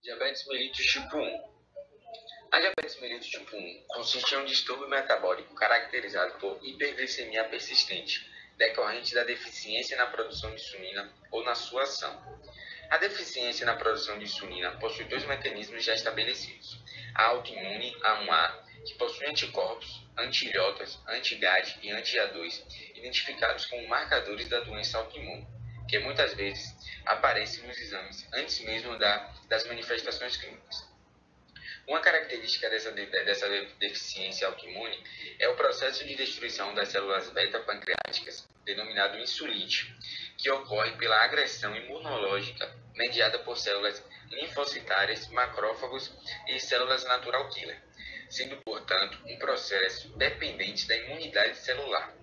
Diabetes mellitus tipo 1. A diabetes mellitus tipo 1 consiste em um distúrbio metabólico caracterizado por hiperglicemia persistente, decorrente da deficiência na produção de insulina ou na sua ação. A deficiência na produção de insulina possui dois mecanismos já estabelecidos: a autoimune A1A, que possui anticorpos, anti-ilhotas, anti-GAD e anti-A2, identificados como marcadores da doença autoimune, que muitas vezes aparecem nos exames antes mesmo das manifestações clínicas. Uma característica dessa deficiência autoimune é o processo de destruição das células beta-pancreáticas, denominado insulite, que ocorre pela agressão imunológica mediada por células linfocitárias, macrófagos e células natural killer, sendo, portanto, um processo dependente da imunidade celular.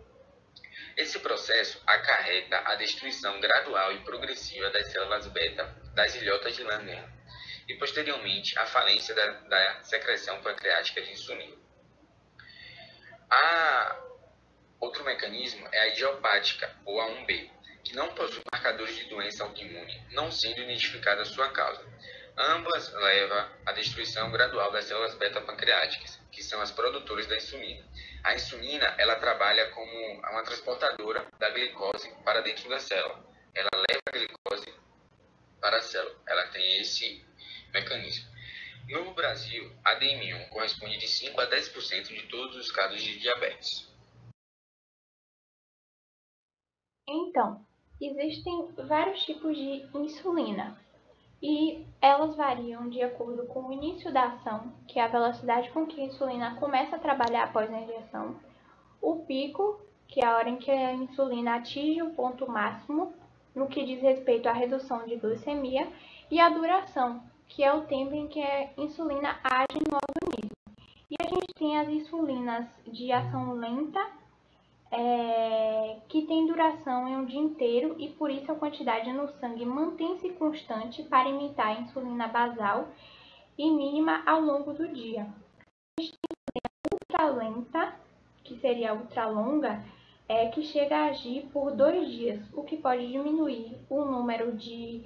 Esse processo acarreta a destruição gradual e progressiva das células beta das ilhotas de Langerhans e, posteriormente, a falência da secreção pancreática de insulina. Outro mecanismo é a idiopática, ou A1B, que não possui marcadores de doença autoimune, não sendo identificada a sua causa. Ambas levam à destruição gradual das células beta-pancreáticas, que são as produtoras da insulina. A insulina, ela trabalha como uma transportadora da glicose para dentro da célula. Ela leva a glicose para a célula. Ela tem esse mecanismo. No Brasil, a DM1 corresponde de 5 a 10% de todos os casos de diabetes. Então, existem vários tipos de insulina e elas variam de acordo com o início da ação, que é a velocidade com que a insulina começa a trabalhar após a injeção, o pico, que é a hora em que a insulina atinge o ponto máximo no que diz respeito à redução de glicemia, e a duração, que é o tempo em que a insulina age no organismo. E a gente tem as insulinas de ação lenta, que tem duração em um dia inteiro e por isso a quantidade no sangue mantém-se constante para imitar a insulina basal e mínima ao longo do dia. Ultralenta, que seria a ultralonga, que chega a agir por 2 dias, o que pode diminuir o número de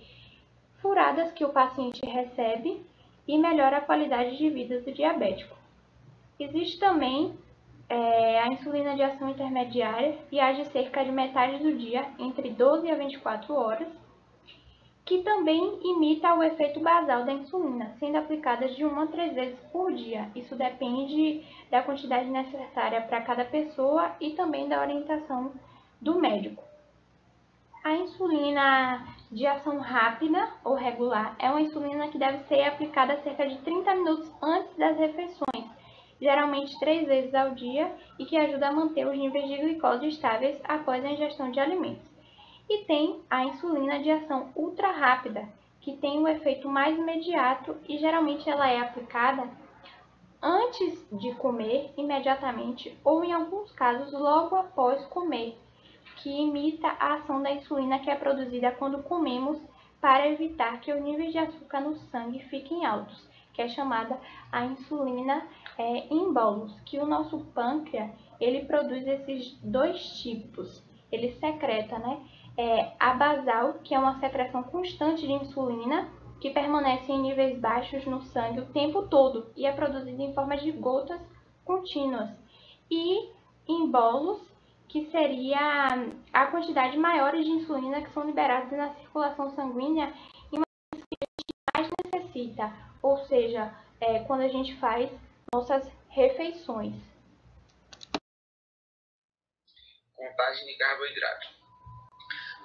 furadas que o paciente recebe e melhora a qualidade de vida do diabético. Existe também a insulina de ação intermediária e age cerca de metade do dia, entre 12 a 24 horas, que também imita o efeito basal da insulina, sendo aplicada de 1 a 3 vezes por dia. Isso depende da quantidade necessária para cada pessoa e também da orientação do médico. A insulina de ação rápida ou regular é uma insulina que deve ser aplicada cerca de 30 minutos antes das refeições, geralmente 3 vezes ao dia, e que ajuda a manter os níveis de glicose estáveis após a ingestão de alimentos. E tem a insulina de ação ultra rápida, que tem um efeito mais imediato e geralmente ela é aplicada antes de comer, imediatamente, ou em alguns casos logo após comer, que imita a ação da insulina que é produzida quando comemos para evitar que os níveis de açúcar no sangue fiquem altos, que é chamada a insulina em bolos, que o nosso pâncreas ele produz esses dois tipos. Ele secreta, a basal, que é uma secreção constante de insulina, que permanece em níveis baixos no sangue o tempo todo e é produzida em forma de gotas contínuas. E em bolos, que seria a quantidade maior de insulina que são liberadas na circulação sanguínea em uma que mais necessita, ou seja, quando a gente faz nossas refeições. Contagem de carboidrato.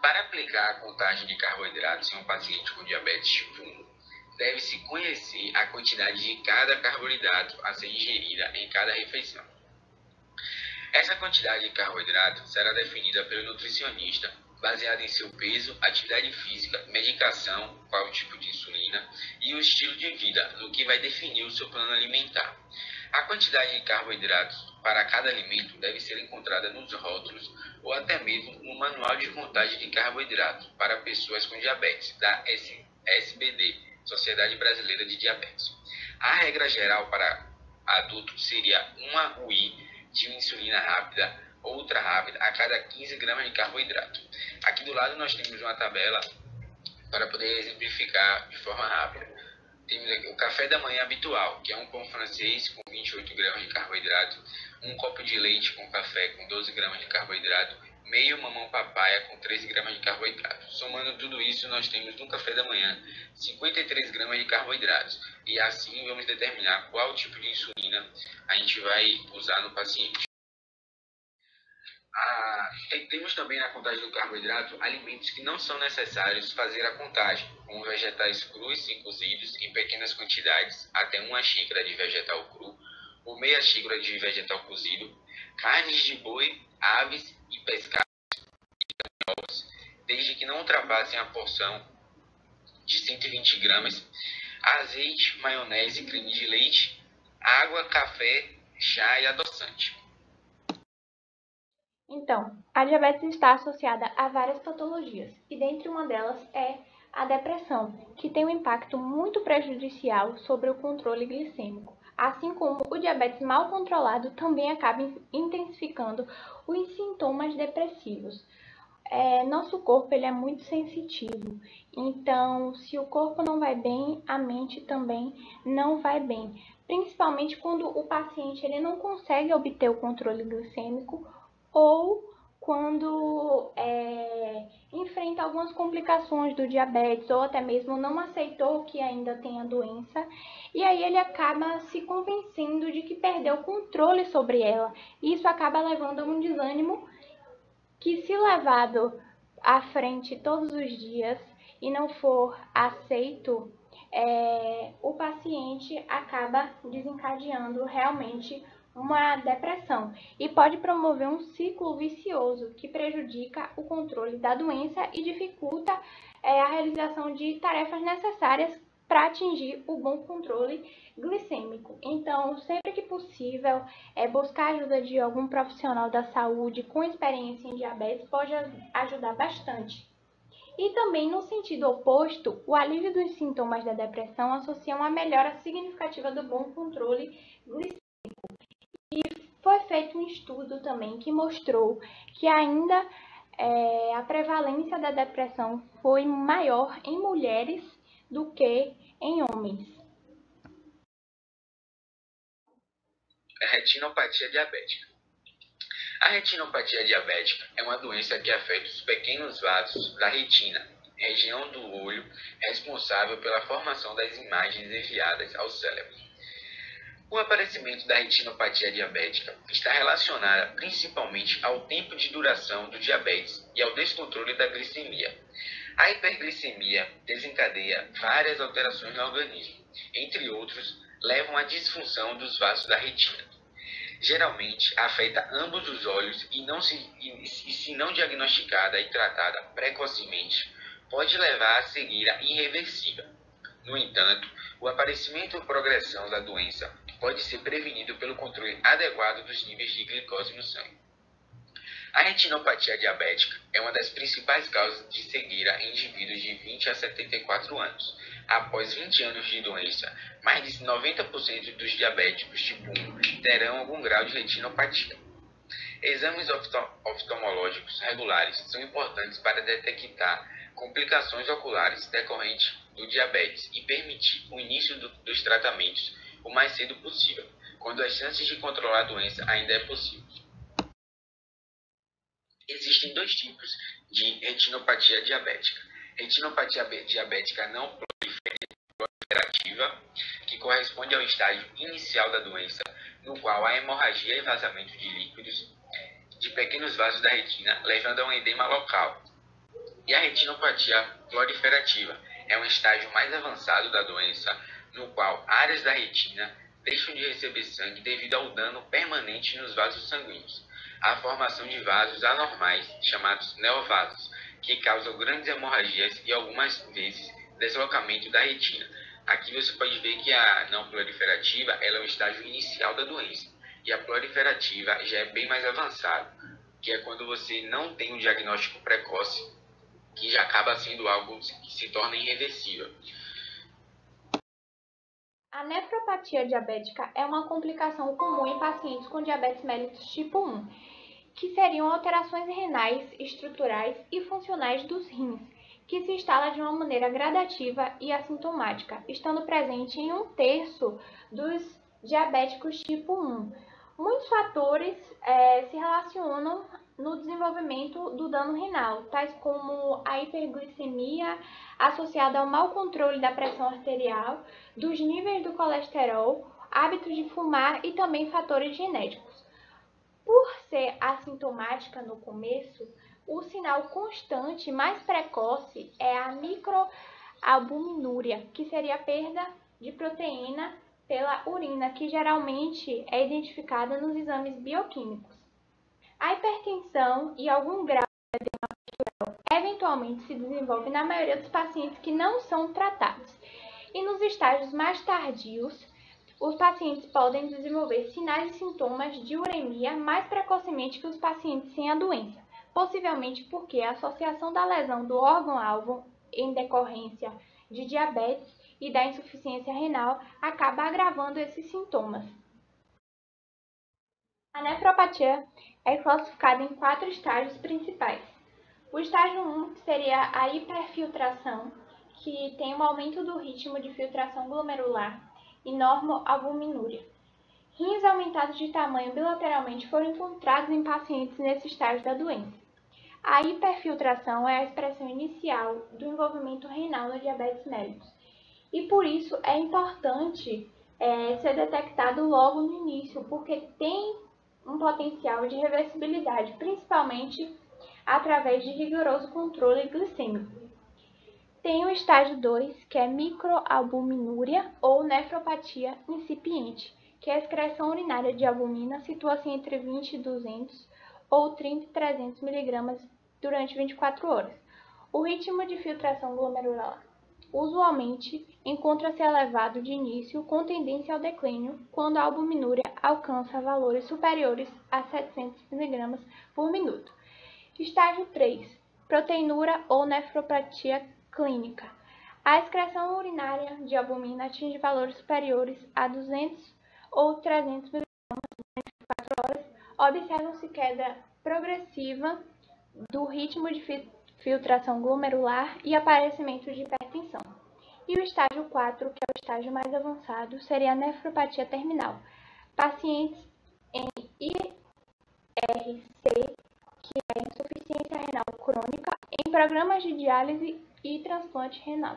Para aplicar a contagem de carboidratos em um paciente com diabetes tipo 1, deve-se conhecer a quantidade de cada carboidrato a ser ingerida em cada refeição. Essa quantidade de carboidrato será definida pelo nutricionista, baseada em seu peso, atividade física, medicação, qual o tipo de insulina e o estilo de vida, no que vai definir o seu plano alimentar. A quantidade de carboidratos para cada alimento deve ser encontrada nos rótulos ou até mesmo no manual de contagem de carboidratos para pessoas com diabetes, da SBD, Sociedade Brasileira de Diabetes. A regra geral para adultos seria uma UI de insulina rápida, ultra rápida, a cada 15 gramas de carboidrato. Aqui do lado nós temos uma tabela para poder exemplificar de forma rápida. Temos aqui o café da manhã habitual, que é um pão francês com 28 gramas de carboidrato, um copo de leite com café com 12 gramas de carboidrato, meio mamão papaya com 13 gramas de carboidrato. Somando tudo isso, nós temos no café da manhã 53 gramas de carboidratos. E assim vamos determinar qual tipo de insulina a gente vai usar no paciente. Temos também na contagem do carboidrato alimentos que não são necessários fazer a contagem, como vegetais crus e cozidos em pequenas quantidades, até 1 xícara de vegetal cru ou meia xícara de vegetal cozido, carnes de boi, aves e pescados, desde que não ultrapassem a porção de 120 gramas, azeite, maionese, creme de leite, água, café, chá e adoçante. Então, a diabetes está associada a várias patologias, e dentre uma delas é a depressão, que tem um impacto muito prejudicial sobre o controle glicêmico, assim como o diabetes mal controlado também acaba intensificando os sintomas depressivos. Nosso corpo ele é muito sensitivo, então se o corpo não vai bem, a mente também não vai bem, principalmente quando o paciente ele não consegue obter o controle glicêmico ou quando enfrenta algumas complicações do diabetes ou até mesmo não aceitou que ainda tem a doença e aí ele acaba se convencendo de que perdeu o controle sobre ela. E isso acaba levando a um desânimo que, se levado à frente todos os dias e não for aceito, o paciente acaba desencadeando realmente uma depressão e pode promover um ciclo vicioso que prejudica o controle da doença e dificulta a realização de tarefas necessárias para atingir o bom controle glicêmico. Então, sempre que possível, buscar a ajuda de algum profissional da saúde com experiência em diabetes pode ajudar bastante. E também, no sentido oposto, o alívio dos sintomas da depressão associa uma melhora significativa do bom controle glicêmico. Foi feito um estudo também que mostrou que ainda a prevalência da depressão foi maior em mulheres do que em homens. Retinopatia diabética. A retinopatia diabética é uma doença que afeta os pequenos vasos da retina, região do olho responsável pela formação das imagens enviadas ao cérebro. O aparecimento da retinopatia diabética está relacionada principalmente ao tempo de duração do diabetes e ao descontrole da glicemia. A hiperglicemia desencadeia várias alterações no organismo, entre outros, levam à disfunção dos vasos da retina. Geralmente afeta ambos os olhos e se não diagnosticada e tratada precocemente, pode levar a cegueira irreversível. No entanto, o aparecimento ou progressão da doença pode ser prevenido pelo controle adequado dos níveis de glicose no sangue. A retinopatia diabética é uma das principais causas de cegueira em indivíduos de 20 a 74 anos. Após 20 anos de doença, mais de 90% dos diabéticos tipo 1 terão algum grau de retinopatia. Exames oftalmológicos regulares são importantes para detectar complicações oculares decorrentes do diabetes e permitir o início dos tratamentos o mais cedo possível, quando as chances de controlar a doença ainda é possível. Existem dois tipos de retinopatia diabética. Retinopatia diabética não proliferativa, que corresponde ao estágio inicial da doença, no qual há hemorragia e vazamento de líquidos de pequenos vasos da retina, levando a um edema local. E a retinopatia proliferativa é um estágio mais avançado da doença, no qual áreas da retina deixam de receber sangue devido ao dano permanente nos vasos sanguíneos. A formação de vasos anormais, chamados neovasos, que causam grandes hemorragias e algumas vezes deslocamento da retina. Aqui você pode ver que a não proliferativa ela é o estágio inicial da doença, e a proliferativa já é bem mais avançado, que é quando você não tem um diagnóstico precoce, que já acaba sendo algo que se torna irreversível. A nefropatia diabética é uma complicação comum em pacientes com diabetes mellitus tipo 1, que seriam alterações renais, estruturais e funcionais dos rins, que se instala de uma maneira gradativa e assintomática, estando presente em 1/3 dos diabéticos tipo 1. Muitos fatores se relacionam no desenvolvimento do dano renal, tais como a hiperglicemia associada ao mau controle da pressão arterial, dos níveis do colesterol, hábitos de fumar e também fatores genéticos. Por ser assintomática no começo, o sinal constante mais precoce é a microalbuminúria, que seria a perda de proteína pela urina, que geralmente é identificada nos exames bioquímicos. A hipertensão e algum grau eventualmente se desenvolve na maioria dos pacientes que não são tratados. E nos estágios mais tardios, os pacientes podem desenvolver sinais e sintomas de uremia mais precocemente que os pacientes sem a doença, possivelmente porque a associação da lesão do órgão-alvo em decorrência de diabetes e da insuficiência renal acaba agravando esses sintomas. A nefropatia é classificada em 4 estágios principais. O estágio 1 seria a hiperfiltração, que tem um aumento do ritmo de filtração glomerular e normoalbuminúria. Rins aumentados de tamanho bilateralmente foram encontrados em pacientes nesse estágio da doença. A hiperfiltração é a expressão inicial do envolvimento renal no diabetes mellitus e por isso é importante ser detectado logo no início, porque tem um potencial de reversibilidade, principalmente através de rigoroso controle glicêmico. Tem o estágio 2, que é microalbuminúria ou nefropatia incipiente, que a excreção urinária de albumina situa-se entre 20 e 200 ou 30 e 300 mg durante 24 horas. O ritmo de filtração glomerular usualmente encontra-se elevado de início com tendência ao declínio quando a albuminúria alcança valores superiores a 700 mg por minuto. Estágio 3, proteinúria ou nefropatia clínica. A excreção urinária de albumina atinge valores superiores a 200 ou 300 mg em 24 horas. Observam-se queda progressiva do ritmo de filtração glomerular e aparecimento de hipertensão. E o estágio 4, que é o estágio mais avançado, seria a nefropatia terminal. Pacientes em IRC, que é insuficiência renal crônica, em programas de diálise e transplante renal.